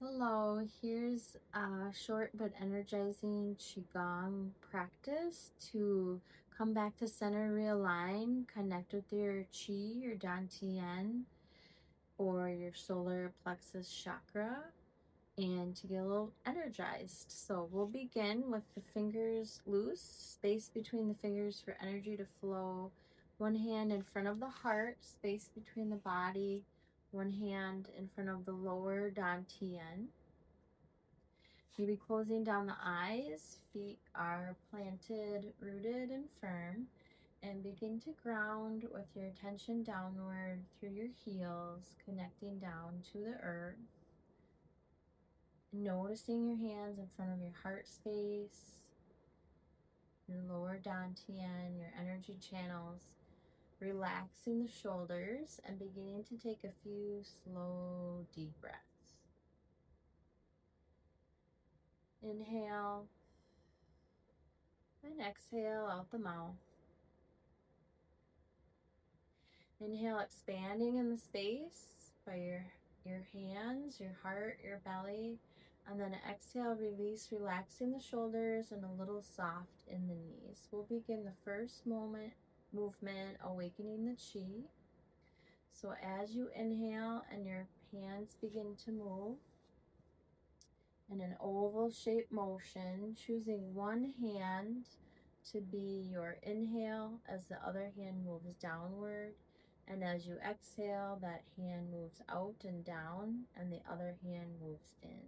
Hello, here's a short but energizing Qigong practice to come back to center, realign, connect with your Qi, your Dantian, or your solar plexus chakra, and to get a little energized. So we'll begin with the fingers loose, space between the fingers for energy to flow. One hand in front of the heart, space between the body, one hand in front of the lower Dantian. Maybe closing down the eyes, feet are planted, rooted, and firm, and begin to ground with your attention downward through your heels, connecting down to the earth. Noticing your hands in front of your heart space, your lower dantian, your energy channels, relaxing the shoulders, and beginning to take a few slow, deep breaths. Inhale and exhale out the mouth. Inhale, expanding in the space by your hands, your heart, your belly. And then exhale, release, relaxing the shoulders and a little soft in the knees. We'll begin the first movement, awakening the chi. So as you inhale and your hands begin to move in an oval shaped motion, choosing one hand to be your inhale as the other hand moves downward. And as you exhale, that hand moves out and down, and the other hand moves in.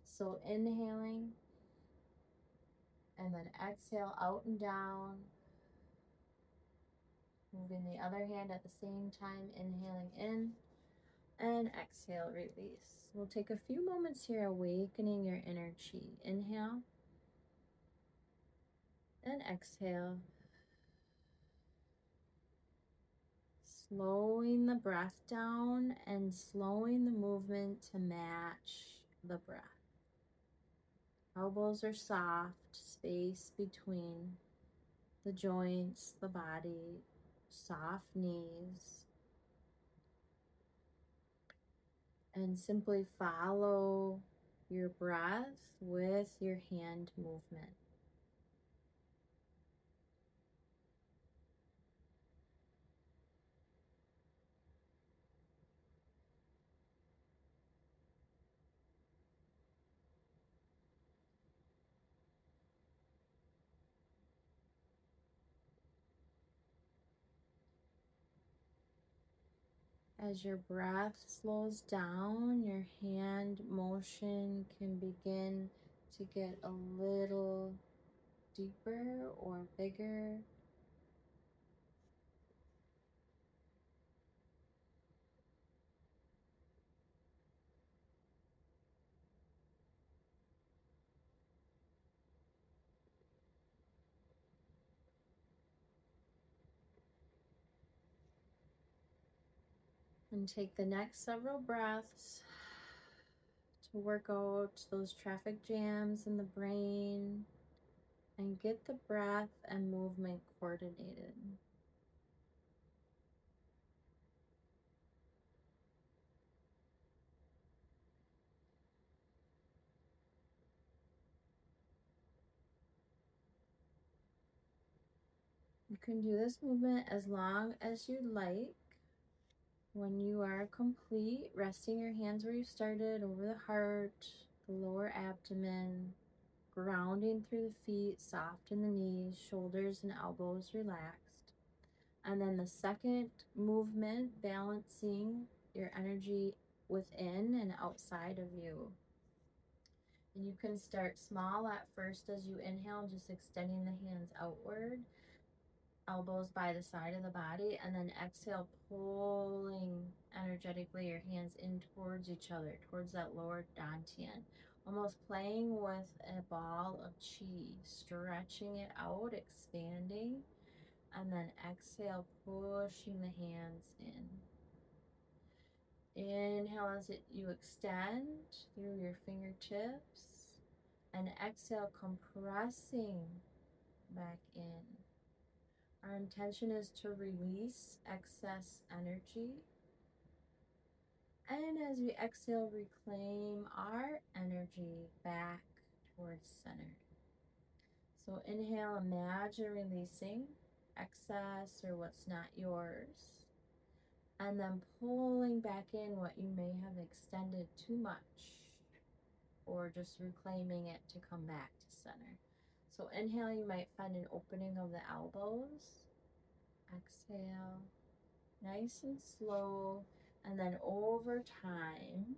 So inhaling, and then exhale out and down. Moving the other hand at the same time, inhaling in, and exhale, release. We'll take a few moments here awakening your inner chi. Inhale, and exhale. Slowing the breath down and slowing the movement to match the breath. Elbows are soft, space between the joints, the body, soft knees. And simply follow your breath with your hand movement. As your breath slows down, your hand motion can begin to get a little deeper or bigger. And take the next several breaths to work out those traffic jams in the brain and get the breath and movement coordinated. You can do this movement as long as you like. When you are complete, resting your hands where you started, over the heart, the lower abdomen, grounding through the feet, soft in the knees, shoulders and elbows relaxed. And then the second movement, balancing your energy within and outside of you. And you can start small at first as you inhale, just extending the hands outward, elbows by the side of the body, and then exhale, pulling energetically your hands in towards each other, towards that lower dantian, almost playing with a ball of chi, stretching it out, expanding, and then exhale, pushing the hands in. Inhale as you extend through your fingertips, and exhale, compressing back in. Our intention is to release excess energy And as we exhale, reclaim our energy back towards center. So inhale, imagine releasing excess or what's not yours. And then pulling back in what you may have extended too much, or just reclaiming it to come back to center. So inhale, you might find an opening of the elbows. Exhale, nice and slow. And then over time,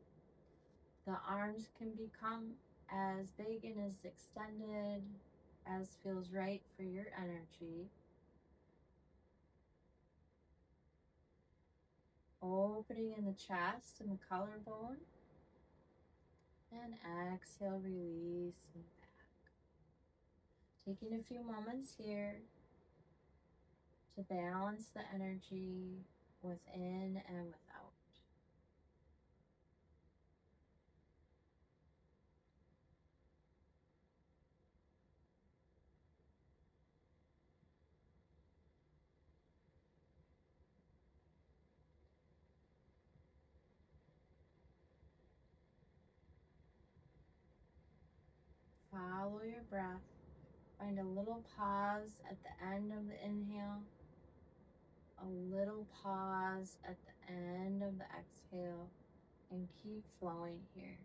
the arms can become as big and as extended as feels right for your energy. Opening in the chest and the collarbone. And exhale, releasing back. Taking a few moments here to balance the energy within and without. Follow your breath. Find a little pause at the end of the inhale, a little pause at the end of the exhale, and keep flowing here.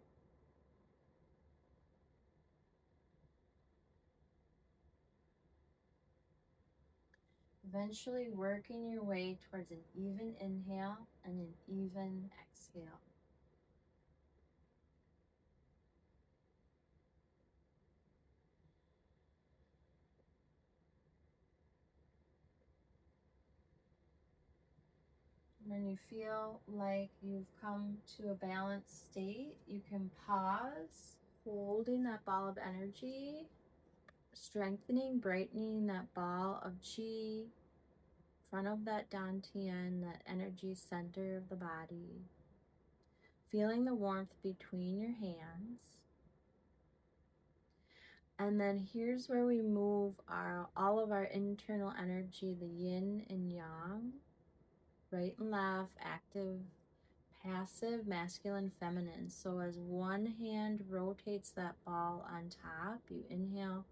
Eventually working your way towards an even inhale and an even exhale. When you feel like you've come to a balanced state, you can pause, holding that ball of energy, strengthening, brightening that ball of chi, front of that dantian, that energy center of the body. Feeling the warmth between your hands. And then here's where we move all of our internal energy, the yin and yang, right and left, active, passive, masculine, feminine. So as one hand rotates that ball on top, you inhale,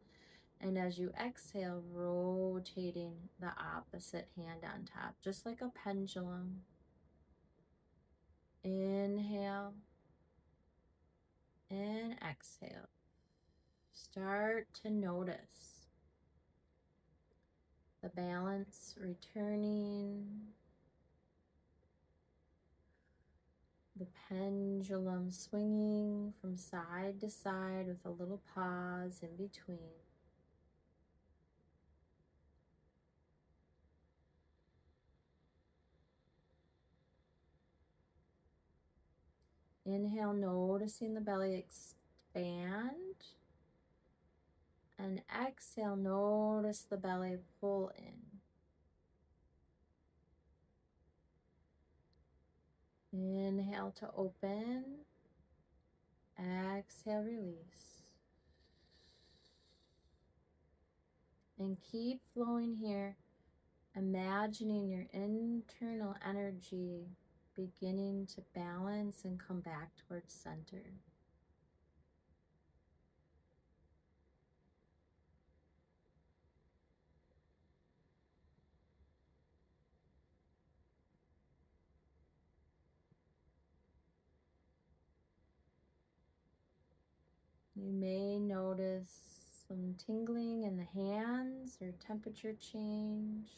and as you exhale, rotating the opposite hand on top, just like a pendulum. Inhale and exhale. Start to notice the balance returning, the pendulum swinging from side to side with a little pause in between. Inhale, noticing the belly expand. And exhale, notice the belly pull in. Inhale to open. Exhale, release. And keep flowing here, imagining your internal energy beginning to balance and come back towards center. You may notice some tingling in the hands or temperature change.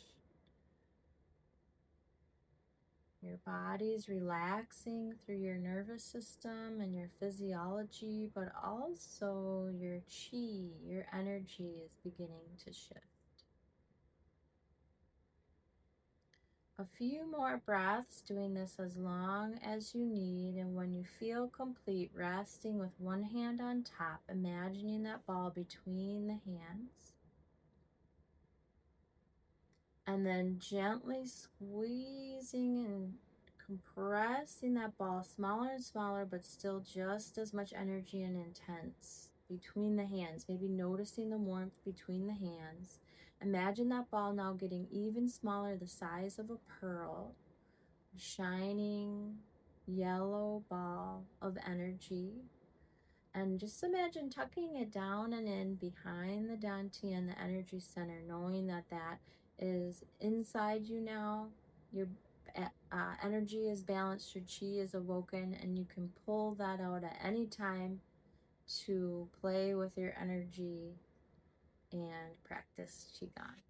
Your body's relaxing through your nervous system and your physiology, but also your chi, your energy is beginning to shift. A few more breaths, doing this as long as you need, and when you feel complete, resting with one hand on top, imagining that ball between the hands. And then gently squeezing and compressing that ball smaller and smaller, but still just as much energy and intense between the hands. Maybe noticing the warmth between the hands. Imagine that ball now getting even smaller, the size of a pearl, shining yellow ball of energy. And just imagine tucking it down and in behind the dantian, the energy center, knowing that that is inside you now. Your energy is balanced, your chi is awoken, and you can pull that out at any time to play with your energy and practice Qigong.